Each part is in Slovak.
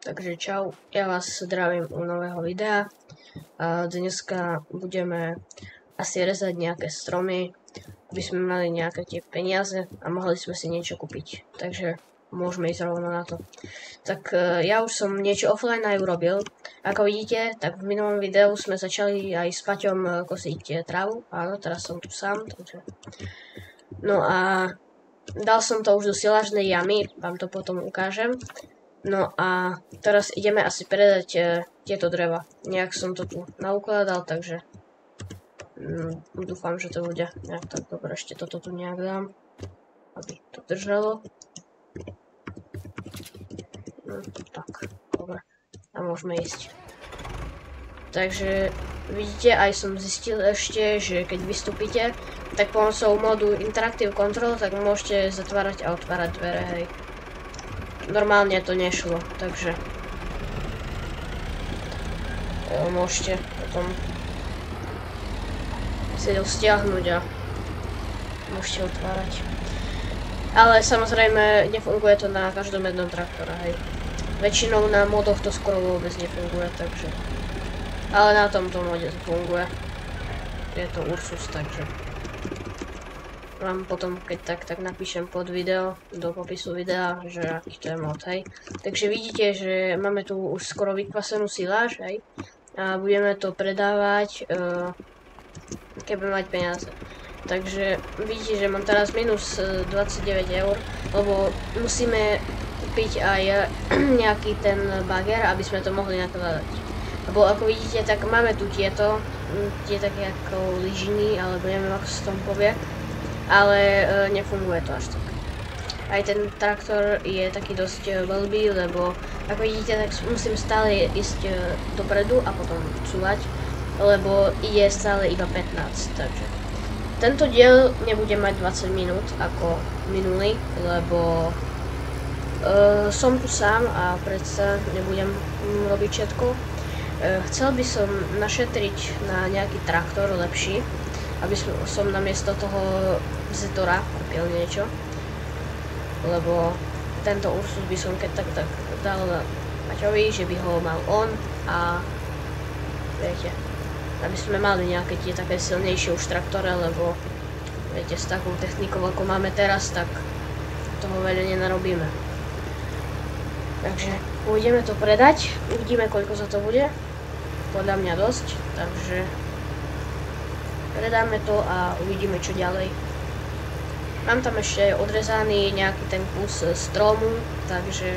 Takže čau, ja vás zdravím u nového videa. A dneska budeme asi rezať nejaké stromy, aby sme mali nejaké tie peniaze a mohli sme si niečo kúpiť. Takže môžeme ísť rovno na to. Tak ja už som niečo offline aj urobil. Ako vidíte, tak v minulom videu sme začali aj s Paťom kosiť trávu. Áno, teraz som tu sám, takže... No a dal som to už do silažnej jamy, vám to potom ukážem. No a teraz ideme asi predať tieto dreva. Nejak som to tu naukladal, takže dúfam, že to bude nejak tak dobre. Ešte toto tu nejak dám, aby to držalo. Tak, dobre. A môžeme ísť. Takže vidíte, aj som zistil ešte, že keď vystúpite, tak pomocou modu Interactive Control, tak môžete zatvárať a otvárať dvere, hej. Normálne to nešlo, takže môžete potom si to stiahnuť a môžete otvárať. Ale samozrejme nefunguje to na každom jednom traktore, hej. Väčšinou na modoch to skoro vôbec nefunguje, takže... Ale na tomto mode to funguje. Je to Ursus, takže... Vám potom, keď tak napíšem pod video, do popisu videa, že aký to je mod, hej. Takže vidíte, že máme tu už skoro vykvasenú siláž, hej. A budeme to predávať, keď budeme mať peniaze. Takže vidíte, že mám teraz minus 29 eur, lebo musíme kúpiť aj nejaký ten bager, aby sme to mohli nakladať. Lebo ako vidíte, tak máme tu tie také ako lyžiny, alebo neviem, ako sa tomu povie. Ale nefunguje to až tak. Aj ten traktor je taký dosť veľbý, lebo ako vidíte, tak musím stále ísť dopredu a potom cúvať, lebo ide stále iba 15, takže tento diel nebude mať 20 minút ako minulý, lebo som tu sám a predsa nebudem robiť všetko. Chcel by som našetriť na nejaký traktor lepší, aby som namiesto toho Zetora kúpil niečo, lebo tento Ursus by som keď tak dal Paťovi, že by ho mal on a viete, aby sme mali nejaké tie také silnejšie už traktore, lebo viete, s takou technikou ako máme teraz, tak toho veľa nenarobíme. Takže pôjdeme to predať, uvidíme koľko za to bude, podľa mňa dosť, takže predáme to a uvidíme čo ďalej. Mám tam ešte odrezaný nejaký ten kus stromu, takže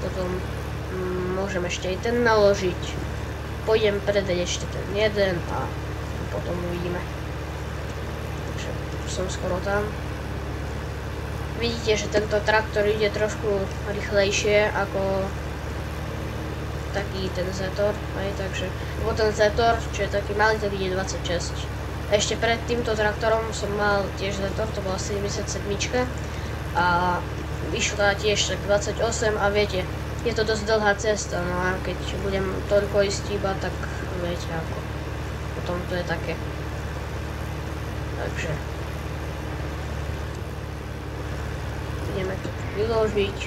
potom môžem ešte aj ten naložiť. Pôjdem predať ešte ten jeden a potom uvidíme. Takže už som skoro tam. Vidíte, že tento traktor ide trošku rýchlejšie ako taký ten Zetor, aj takže, lebo ten Zetor, čo je taký malý, tak ide 26. A ešte pred týmto traktorom som mal tiež Zetor, to bola 77 a vyšla tiež tak 28 a viete, je to dosť dlhá cesta, no a keď budem toľko ísť iba, tak viete ako, potom to je také. Takže ideme to vyložiť.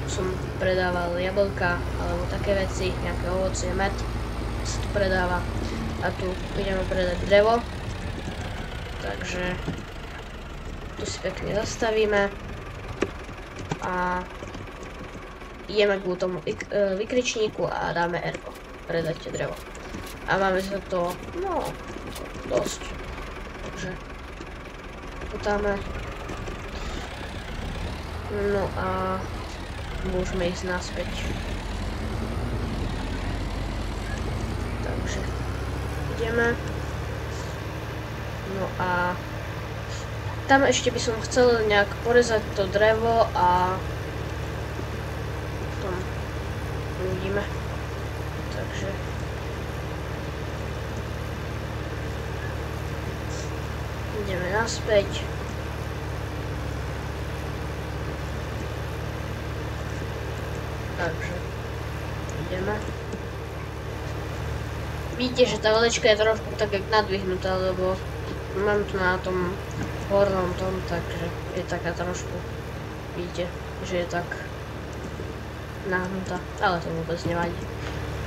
Som predával jablka alebo také veci, nejaké ovocie, med sa tu predáva a tu ideme predať drevo, takže tu si pekne zastavíme a ideme k tomu vykričníku a dáme R-ko, predať drevo a máme za to, no, dosť, takže potáme, no a môžeme ísť naspäť. Takže ideme. No a tam ešte by som chcel nejak porezať to drevo a potom uvidíme. Takže ideme naspäť. Takže ideme. Vidíte, že tá velečka je trošku tak jak nadvihnutá, lebo mám tu na tom hornom tom, takže je taká trošku, vidíte, že je tak nahnutá, ale to vôbec nevadí.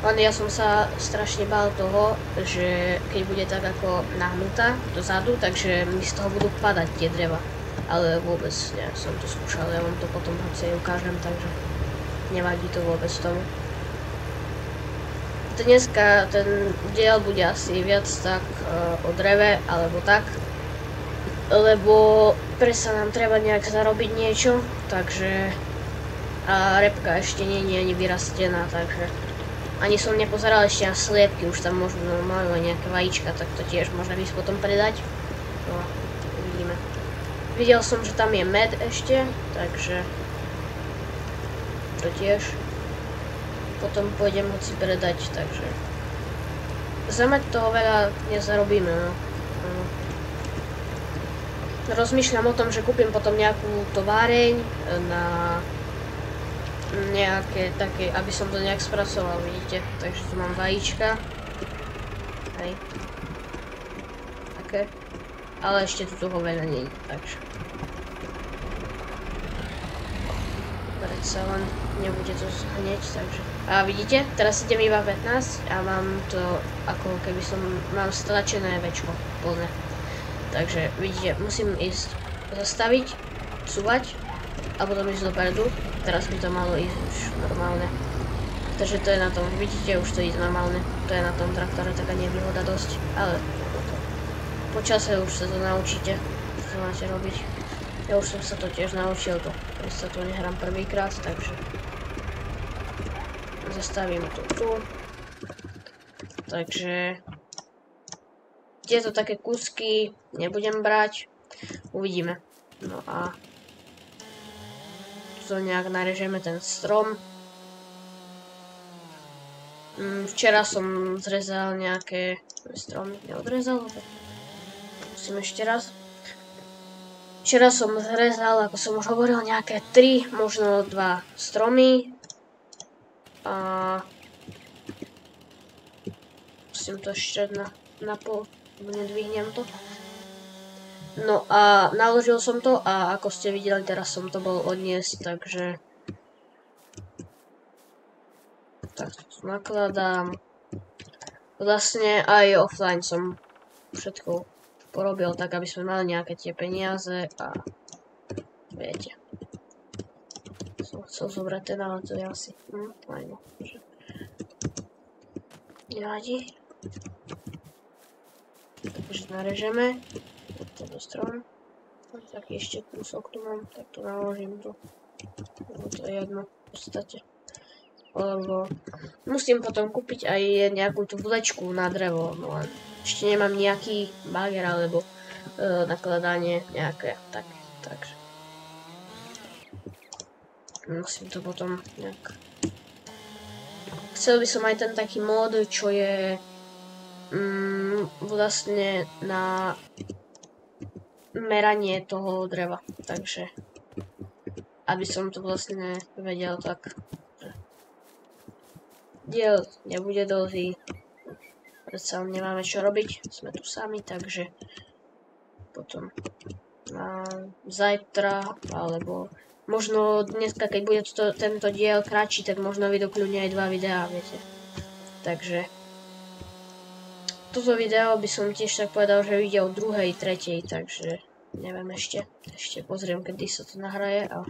Len ja som sa strašne bál toho, že keď bude tak ako nahnutá dozadu, takže mi z toho budú padať tie dreva. Ale vôbec nie, som to skúšal, ja vám to potom hoci ukážem, takže nevadí to vôbec tomu. Dneska ten diel bude asi viac tak o dreve, alebo tak. Lebo presa nám treba nejak zarobiť niečo, takže... A repka ešte nie je ani vyrastená, takže... Ani som nepozeral ešte na sliepky, už tam možno majú aj nejaké vajíčka, tak to tiež môžeme ísť potom predať. No, uvidíme. Videl som, že tam je med ešte, takže... To tiež. Potom pôjdem hoci predať, takže... Za med toho veľa nezarobíme, no. Rozmýšľam o tom, že kúpim potom nejakú továreň na... nejaké také, aby som to nejak spracoval, vidíte, takže tu mám vajíčka, hej, také, ale ešte tu toho veľa nie je, takže predsa len nebude to hneď, takže, a vidíte, teraz idem iba 15 a mám to, ako keby som, mám stlačené večko, plné, takže vidíte, musím ísť zastaviť, cúvať, a potom ísť dopredu. Teraz by to malo ísť už normálne. Takže to je na tom, vidíte, už to ide normálne. To je na tom traktore taká nevýhoda dosť, ale po čase už sa to naučíte, čo to máte robiť. Ja už som sa to tiež naučil, ja sa to nehrám prvýkrát, takže zastavím to tu. Takže tieto také kúsky nebudem brať, uvidíme. No a to nejak narežeme ten strom. Včera som zrezal nejaké stromy, neodrezal, musím ešte raz. Včera som zrezal, ako som už hovoril, nejaké 3, možno 2 stromy. A musím to ešte na pol, nedvihnem to. No a naložil som to a ako ste videli, teraz som to bol odniesť, takže tak to nakladám. Vlastne aj offline som všetko porobil tak, aby sme mali nejaké tie peniaze a viete. Som chcel zobrať ten, ale to je asi fajn. Nevadí. Takže narežeme. Tento strom. Tak ešte kúsok tu mám, tak to naložím tu. To je jedno v podstate. Lebo musím potom kúpiť aj nejakú tú vlečku na drevo. No len ešte nemám nejaký bager alebo nakladanie nejaké také. Takže musím to potom nejak... Chcel by som aj ten taký mód, čo je vlastne na meranie toho dreva, takže aby som to vlastne vedel, tak diel nebude dlhý, predsa nemáme čo robiť, sme tu sami, takže potom zajtra, alebo možno dneska, keď bude tento diel kratší, tak možno vyjdu kľudne aj 2 videá, viete, takže toto video by som tiež tak povedal, že vyjde o 2., 3., takže neviem ešte pozriem, kedy sa to nahraje a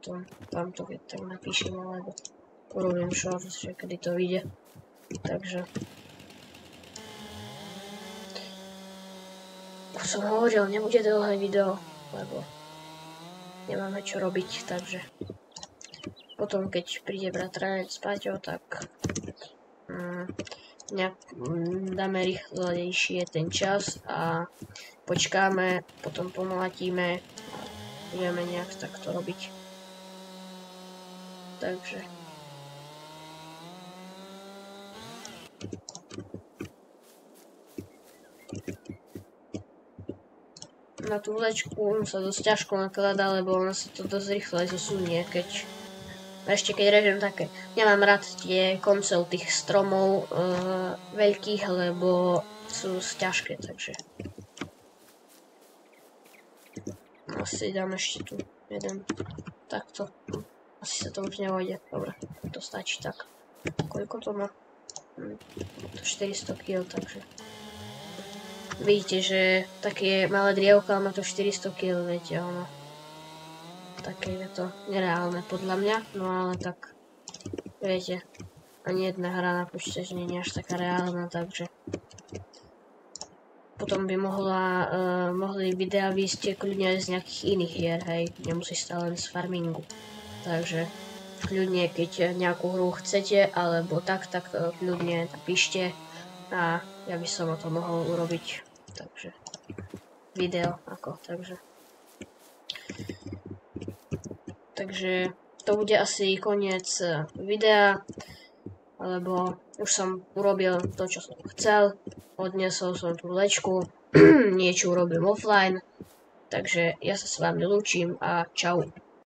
to vám to keď tak napíšem, alebo urobím short, že kedy to vyjde, takže ako som hovoril, nebude dlhé video, lebo nemáme čo robiť, takže potom keď príde bratranec s Paťou, tak dáme rýchlejšie ten čas a počkáme, potom pomlatíme a budeme nejak takto robiť. Takže na tú vlečku sa dosť ťažko nakladá, lebo ona sa to dosť rýchle zosunie, ešte keď režem také. Nemám rád tie koncov tých stromov veľkých, lebo sú ťažké, takže asi dám ešte tu jeden takto. Asi sa to už nevojde, dobre. To stačí tak. Koľko to má? To 400 kg, takže... Vidíte, že také malé drievka má to 400 kg, viete, ono. Také je to nereálne podľa mňa, no ale tak... Viete, ani jedna hra na počítač nie je až taká reálna, takže... Potom by mohli videa výjsť kľudne aj z nejakých iných hier, hej, nemusí stále len z farmingu. Takže kľudne, keď nejakú hru chcete, alebo tak kľudne napíšte a ja by som o to mohol urobiť, takže video ako, takže to bude asi koniec videa, lebo už som urobil to, čo som chcel, odnesol som tú lečku, niečo urobím offline, takže ja sa s vami lúčim a čau.